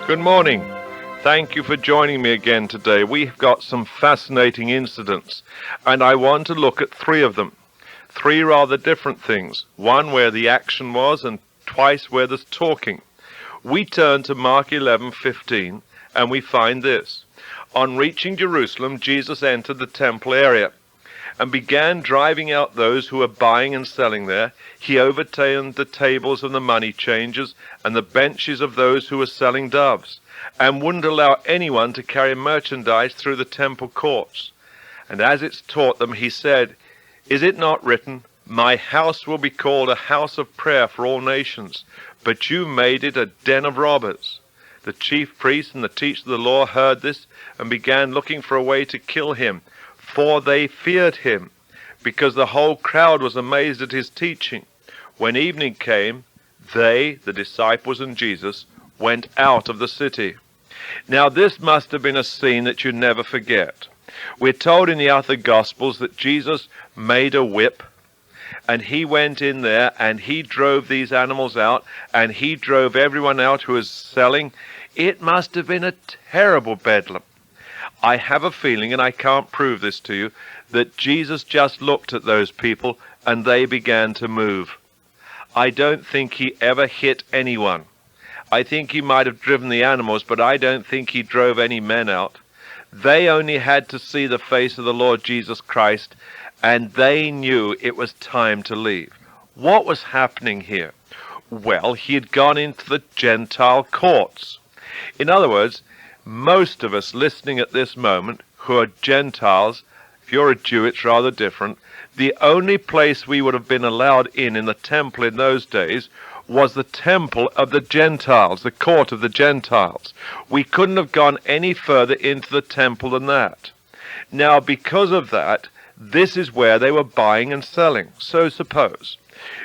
Good morning. Thank you for joining me again today. We've got some fascinating incidents, and I want to look at three of them. Three rather different things. One where the action was, and twice where there's talking. We turn to Mark 11:15, and we find this. On reaching Jerusalem, Jesus entered the temple area and began driving out those who were buying and selling there. He overturned the tables of the money changers and the benches of those who were selling doves, and wouldn't allow anyone to carry merchandise through the temple courts. And as it's taught them, he said, "Is it not written, 'My house will be called a house of prayer for all nations,' but you made it a den of robbers." The chief priests and the teachers of the law heard this and began looking for a way to kill him, for they feared him, because the whole crowd was amazed at his teaching. When evening came, they, the disciples and Jesus, went out of the city. Now this must have been a scene that you never forget. We're told in the other Gospels that Jesus made a whip, and he went in there and he drove these animals out, and he drove everyone out who was selling. It must have been a terrible bedlam. I have a feeling, and I can't prove this to you, that Jesus just looked at those people and they began to move. I don't think he ever hit anyone. I think he might have driven the animals, but I don't think he drove any men out. They only had to see the face of the Lord Jesus Christ, and they knew it was time to leave. What was happening here? Well, he had gone into the Gentile courts. In other words, most of us listening at this moment who are Gentiles, if you're a Jew, it's rather different. The only place we would have been allowed in the temple in those days was the temple of the Gentiles, the court of the Gentiles. We couldn't have gone any further into the temple than that. Now, because of that, this is where they were buying and selling. So suppose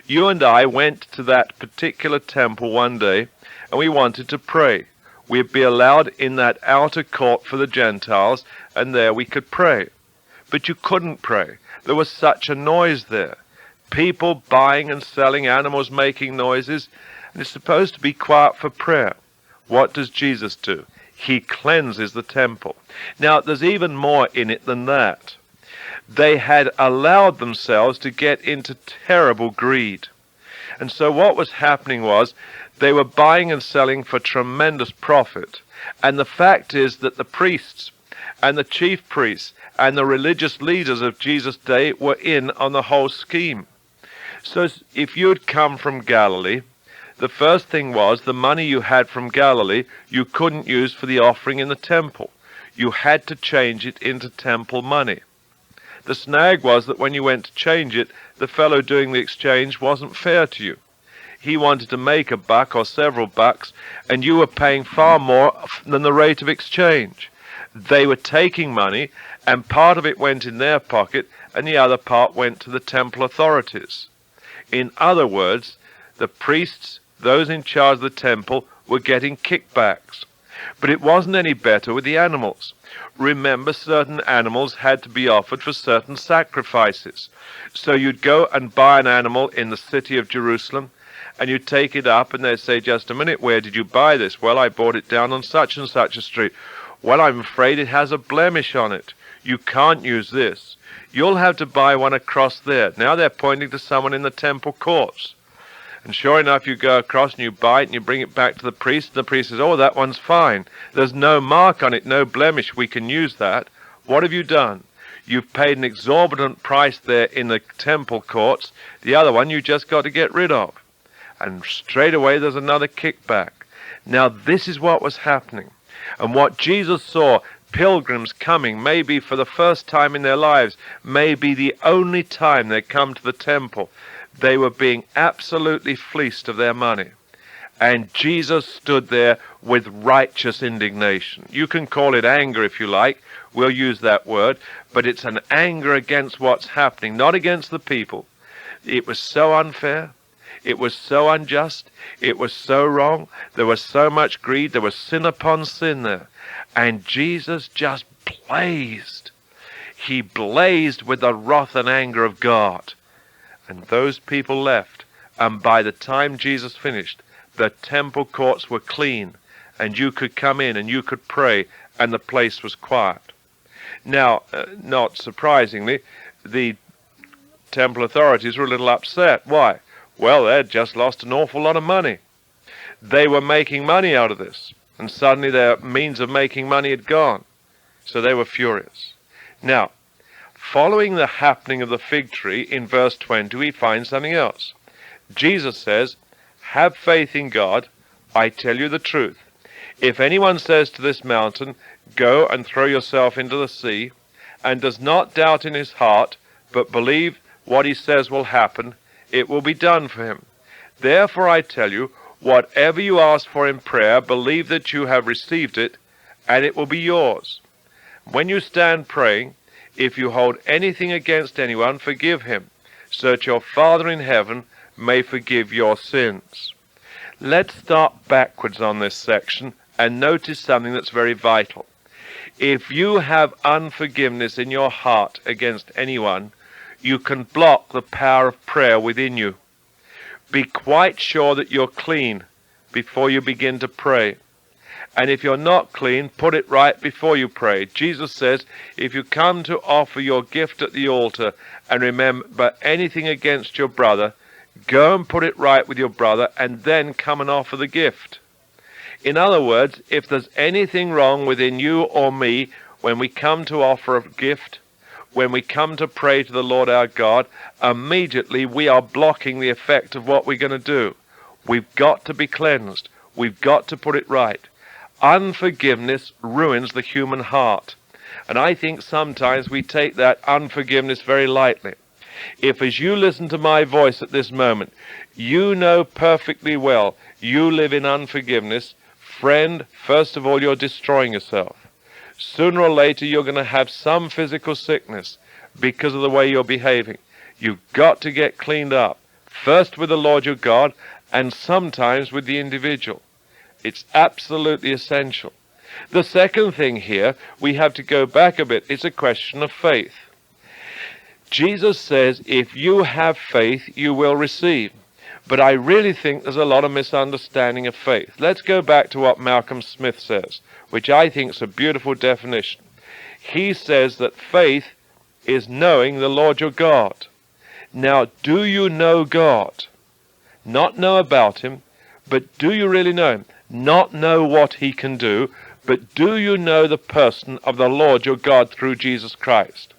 you and I went to that particular temple one day and we wanted to pray. We'd be allowed in that outer court for the Gentiles, and there we could pray. But you couldn't pray. There was such a noise there. People buying and selling, animals making noises, and it's supposed to be quiet for prayer. What does Jesus do? He cleanses the temple. Now, there's even more in it than that. They had allowed themselves to get into terrible greed. And so what was happening was, they were buying and selling for tremendous profit. And the fact is that the priests and the chief priests and the religious leaders of Jesus' day were in on the whole scheme. So if you had come from Galilee, the first thing was the money you had from Galilee you couldn't use for the offering in the temple. You had to change it into temple money. The snag was that when you went to change it, the fellow doing the exchange wasn't fair to you. He wanted to make a buck or several bucks, and you were paying far more than the rate of exchange. They were taking money, and part of it went in their pocket, and the other part went to the temple authorities. In other words, the priests, those in charge of the temple, were getting kickbacks. But it wasn't any better with the animals. Remember, certain animals had to be offered for certain sacrifices. So you'd go and buy an animal in the city of Jerusalem, and you take it up, and they say, "Just a minute, where did you buy this?" "Well, I bought it down on such and such a street." "Well, I'm afraid it has a blemish on it. You can't use this. You'll have to buy one across there." Now they're pointing to someone in the temple courts. And sure enough, you go across and you buy it and you bring it back to the priest. And the priest says, "Oh, that one's fine. There's no mark on it, no blemish. We can use that." What have you done? You've paid an exorbitant price there in the temple courts. The other one you just got to get rid of. And straight away there's another kickback. Now this is what was happening. And what Jesus saw, pilgrims coming, maybe for the first time in their lives, maybe the only time they come to the temple, they were being absolutely fleeced of their money. And Jesus stood there with righteous indignation. You can call it anger if you like. We'll use that word. But it's an anger against what's happening, not against the people. It was so unfair. It was so unjust. It was so wrong. There was so much greed. There was sin upon sin there. And Jesus just blazed. He blazed with the wrath and anger of God. And those people left. And by the time Jesus finished, the temple courts were clean and you could come in and you could pray, and the place was quiet. Now, not surprisingly, the temple authorities were a little upset. Why? Well, they'd just lost an awful lot of money. They were making money out of this, and suddenly their means of making money had gone. So they were furious. Now, following the happening of the fig tree, in verse 20, we find something else. Jesus says, "Have faith in God. I tell you the truth. If anyone says to this mountain, 'Go and throw yourself into the sea,' and does not doubt in his heart, but believe what he says will happen, it will be done for him. Therefore I tell you, whatever you ask for in prayer, believe that you have received it, and it will be yours. When you stand praying, if you hold anything against anyone, forgive him, so that your Father in heaven may forgive your sins." Let's start backwards on this section and notice something that's very vital. If you have unforgiveness in your heart against anyone, you can block the power of prayer within you. Be quite sure that you're clean before you begin to pray. And if you're not clean, put it right before you pray. Jesus says, if you come to offer your gift at the altar and remember anything against your brother, go and put it right with your brother, and then come and offer the gift. In other words, if there's anything wrong within you or me when we come to offer a gift, when we come to pray to the Lord our God, immediately we are blocking the effect of what we're going to do. We've got to be cleansed. We've got to put it right. Unforgiveness ruins the human heart. And I think sometimes we take that unforgiveness very lightly. If, as you listen to my voice at this moment, you know perfectly well you live in unforgiveness, friend, first of all, you're destroying yourself. Sooner or later, you're going to have some physical sickness because of the way you're behaving. You've got to get cleaned up, first with the Lord your God, and sometimes with the individual. It's absolutely essential. The second thing here, we have to go back a bit. It's a question of faith. Jesus says, if you have faith, you will receive. But I really think there's a lot of misunderstanding of faith. Let's go back to what Malcolm Smith says, which I think is a beautiful definition. He says that faith is knowing the Lord your God. Now, do you know God? Not know about him, but do you really know him? Not know what he can do, but do you know the person of the Lord your God through Jesus Christ?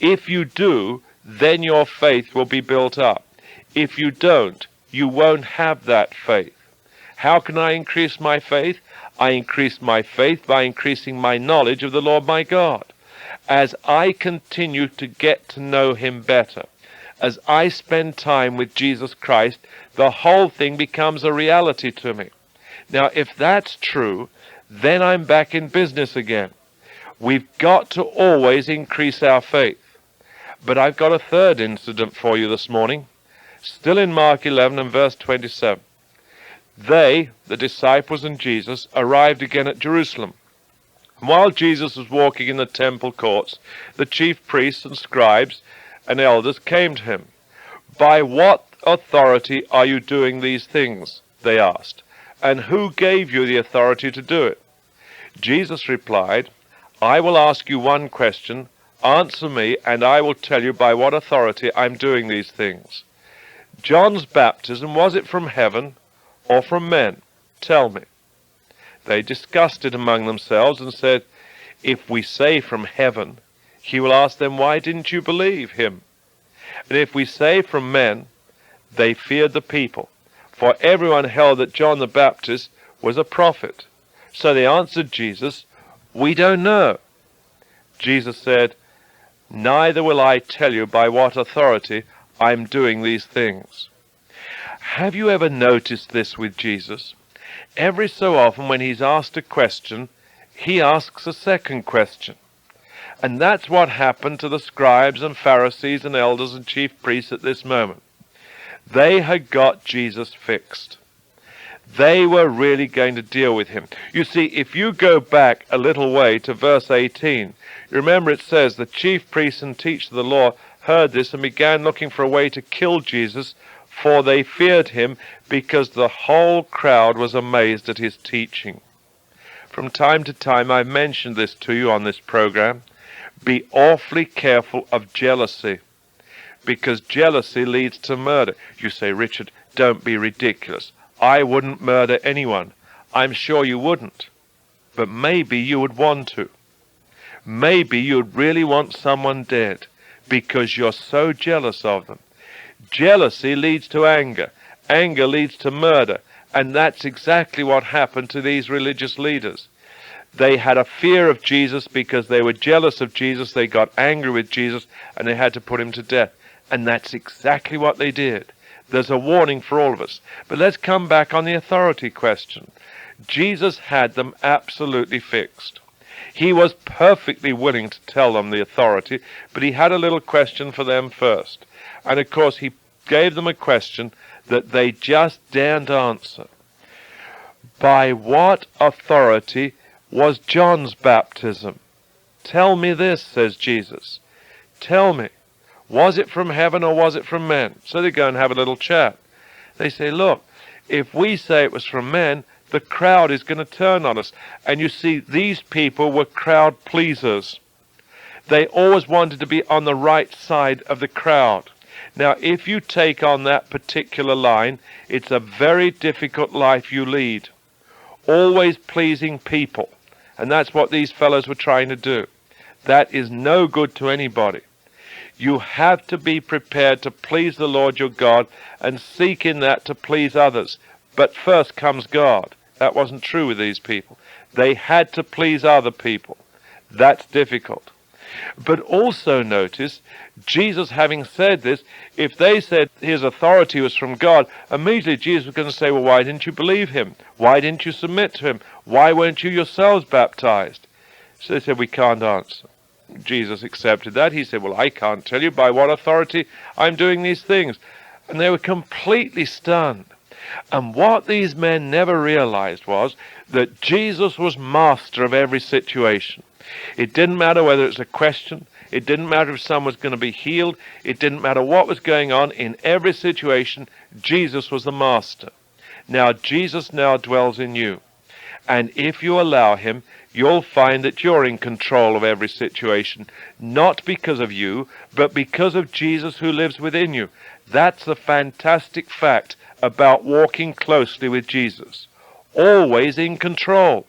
If you do, then your faith will be built up. If you don't, you won't have that faith. How can I increase my faith? I increase my faith by increasing my knowledge of the Lord my God. As I continue to get to know him better, as I spend time with Jesus Christ, the whole thing becomes a reality to me. Now, if that's true, then I'm back in business again. We've got to always increase our faith. But I've got a third incident for you this morning, still in Mark 11 and verse 27. They, the disciples and Jesus, arrived again at Jerusalem. And while Jesus was walking in the temple courts, the chief priests and scribes and elders came to him. "By what authority are you doing these things?" they asked. "And who gave you the authority to do it?" Jesus replied, "I will ask you one question. Answer me, and I will tell you by what authority I'm doing these things. John's baptism, was it from heaven or from men? Tell me." They discussed it among themselves and said, "If we say from heaven, he will ask them, why didn't you believe him? And if we say from men," they feared the people, for everyone held that John the Baptist was a prophet. So they answered Jesus, "We don't know." Jesus said, "Neither will I tell you by what authority I'm doing these things." Have you ever noticed this with Jesus? Every so often when he's asked a question, he asks a second question. And that's what happened to the scribes and Pharisees and elders and chief priests at this moment. They had got Jesus fixed. They were really going to deal with him. You see, if you go back a little way to verse 18, you remember it says, the chief priests and teachers of the law heard this and began looking for a way to kill Jesus, for they feared him, because the whole crowd was amazed at his teaching. From time to time, I've mentioned this to you on this program. Be awfully careful of jealousy, because jealousy leads to murder. You say, Richard, don't be ridiculous. I wouldn't murder anyone. I'm sure you wouldn't. But maybe you would want to. Maybe you'd really want someone dead because you're so jealous of them. Jealousy leads to anger. Anger leads to murder. And that's exactly what happened to these religious leaders. They had a fear of Jesus because they were jealous of Jesus. They got angry with Jesus and they had to put him to death. And that's exactly what they did. There's a warning for all of us. But let's come back on the authority question. Jesus had them absolutely fixed. He was perfectly willing to tell them the authority, but he had a little question for them first. And of course, he gave them a question that they just daren't answer. By what authority was John's baptism? Tell me this, says Jesus. Tell me. Was it from heaven or was it from men? So they go and have a little chat. They say, look, if we say it was from men, the crowd is going to turn on us. And you see, these people were crowd pleasers. They always wanted to be on the right side of the crowd. Now, if you take on that particular line, it's a very difficult life you lead. Always pleasing people. And that's what these fellows were trying to do. That is no good to anybody. You have to be prepared to please the Lord your God and seek in that to please others. But first comes God. That wasn't true with these people. They had to please other people. That's difficult. But also notice, Jesus having said this, if they said his authority was from God, immediately Jesus was going to say, well, why didn't you believe him? Why didn't you submit to him? Why weren't you yourselves baptized? So they said, we can't answer. Jesus accepted that. He said, well, I can't tell you by what authority I'm doing these things. And they were completely stunned. And what these men never realized was that Jesus was master of every situation. It didn't matter whether it's a question. It didn't matter if someone was going to be healed. It didn't matter what was going on. In every situation, Jesus was the master. Now, Jesus now dwells in you. And if you allow him, you'll find that you're in control of every situation, not because of you, but because of Jesus who lives within you. That's the fantastic fact about walking closely with Jesus. Always in control.